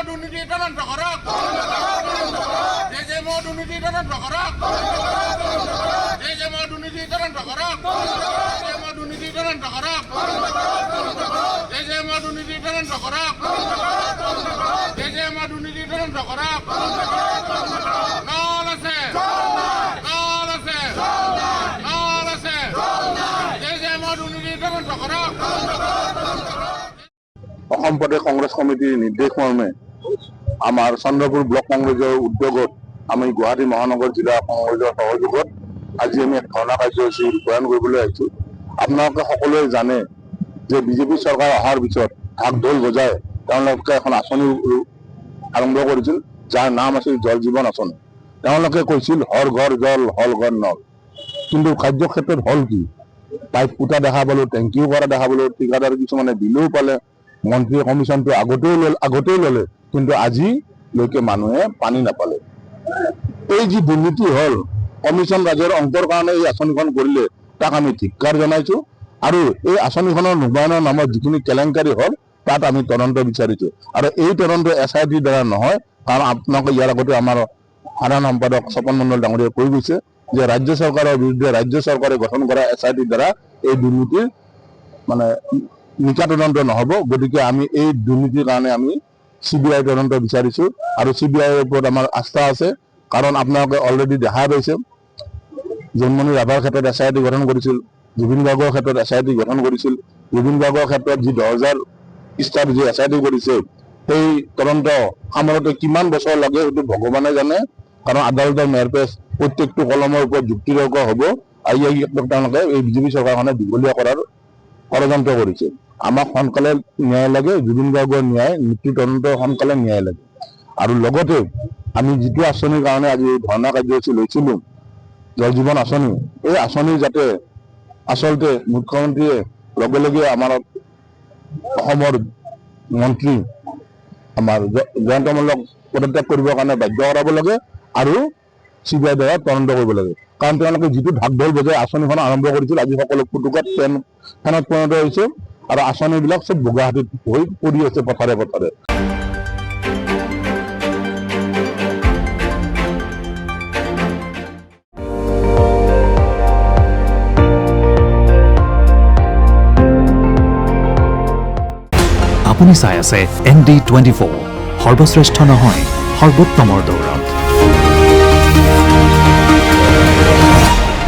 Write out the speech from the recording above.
দুর্নীতি তদন্ত করক যে দুর্নীতি তদন্ত করক যে দুর্নীতি তদন্ত করক দুর্নীতি তদন্ত করক যে দুর্নীতি তদন্ত করক যে দুর্নীতি তদন্ত করক নল আছে নল আছে নল আছে যে দুর্নীতি তদন্ত করক। অসম প্ৰদেশ কংগ্ৰেছ কমিটিৰ নিৰ্দেশ মৰ্মে আমাৰ চন্দ্ৰপুৰ ব্লক কংগ্ৰেছৰ উদ্যোগত আমি গুৱাহাটী মহানগৰ জিলা কংগ্ৰেছৰ সহযোগত আজি আমি এক ধৰ্ণা কাৰ্যসূচী ৰূপায়ণ কৰিবলৈ আহিছোঁ। আপোনালোকে সকলোৱে জানে যে বিজেপি চৰকাৰ অহাৰ পিছত ঢাক ঢোল বজাই তেওঁলোকে এখন আঁচনি আৰম্ভ কৰিছিল, যাৰ নাম আছিল জল জীৱন আঁচনি। তেওঁলোকে কৈছিল হৰ ঘৰ জল হল ঘৰ নল, কিন্তু কাৰ্যক্ষেত্ৰত হল কি? পাইপ পুতা দেখা পালো, টেংকিও কৰা দেখা পালো, ঠিকাদাৰ কিছুমানে বিলও পালে, মন্ত্ৰী কমিশ্যনটো আগতেই ললে, কিন্তু আজিলৈকে মানুহে পানী নাপালে। এই যি দুৰ্নীতি হল, কমিশ্যন ৰাজৰ অংকৰ কাৰণে এই আঁচনিখন কৰিলে, তাক আমি ধিক্কাৰ জনাইছো। আৰু এই আঁচনিখনৰ ৰূপায়ণৰ নামত যিখিনি কেলেংকাৰী হল তাত আমি তদন্ত বিচাৰিছো। আৰু এই তদন্ত SIT দ্বাৰা নহয়, কাৰণ আপোনালোকে ইয়াৰ আগতে আমাৰ সাধাৰণ সম্পাদক স্বপন মণ্ডল ডাঙৰীয়াই কৈ গৈছে যে ৰাজ্য চৰকাৰৰ বিৰুদ্ধে ৰাজ্য চৰকাৰে গঠন কৰা SIT দ্বাৰা এই দুৰ্নীতিৰ নিকা তদন্ত নহব। গতিকে আমি এই দুৰ্নীতিৰ কাৰণে আমি CBI তদন্ত বিচাৰিছো আৰু CBIৰ ওপৰত আমাৰ আস্থা আছে। কাৰণ আপোনালোকে অলৰেডি দেখা পাইছে জোনমণি ৰাভাৰ ক্ষেত্ৰত SIT গঠন কৰিছিল, জুবিন গাৰ্গৰ ক্ষেত্ৰত SIT গঠন কৰিছিল। জুবিন গাৰ্গৰ ক্ষেত্ৰত যি 10,000 ষ্টাফ যি SIT কৰিছে, সেই তদন্ত সামৰোতে কিমান বছৰ লাগে সেইটো ভগৱানে জানে। কাৰণ আদালতৰ মেৰপেচ প্ৰত্যেকটো কলমৰ ওপৰত যুক্তিতৰ্ক হ'ব। তেওঁলোকে এই বিজেপি চৰকাৰখনে দীঘলীয়া কৰাৰ ষড়যন্ত্ৰ কৰিছে। আমাক সোনকালে ন্যায় লাগে, জুবিন গাৰ্গৰ ন্যায়, মৃত্যু তদন্ত সোনকালে ন্যায় লাগে। আৰু লগতে আমি যিটো আঁচনিৰ কাৰণে আজি ধৰ্ণা কাৰ্যসূচী লৈছিলো, জল জীৱন আঁচনি, এই আঁচনি যাতে আচলতে মুখ্যমন্ত্ৰীয়ে লগে লগে আমাৰ অসমৰ মন্ত্ৰী আমাৰ জয়ন্তমল্লক পদত্যাগ কৰিবৰ কাৰণে বাধ্য কৰাব লাগে আৰু CBI দ্বাৰা তদন্ত কৰিব লাগে। কাৰণ তেওঁলোকে যিটো ঢাক ঢোল বজাই আঁচনিখন আৰম্ভ কৰিছিল, আজি সকলো ফুটুকাত ফেনত পৰিণত হৈছে আৰু আঁচনিবিলাক চব গুৱাহাটীত হৈ পৰি আছে পথাৰে পথাৰে। আপুনি চাই আছে ND24, সৰ্বশ্ৰেষ্ঠ নহয় সৰ্বোত্তমৰ দৌৰ।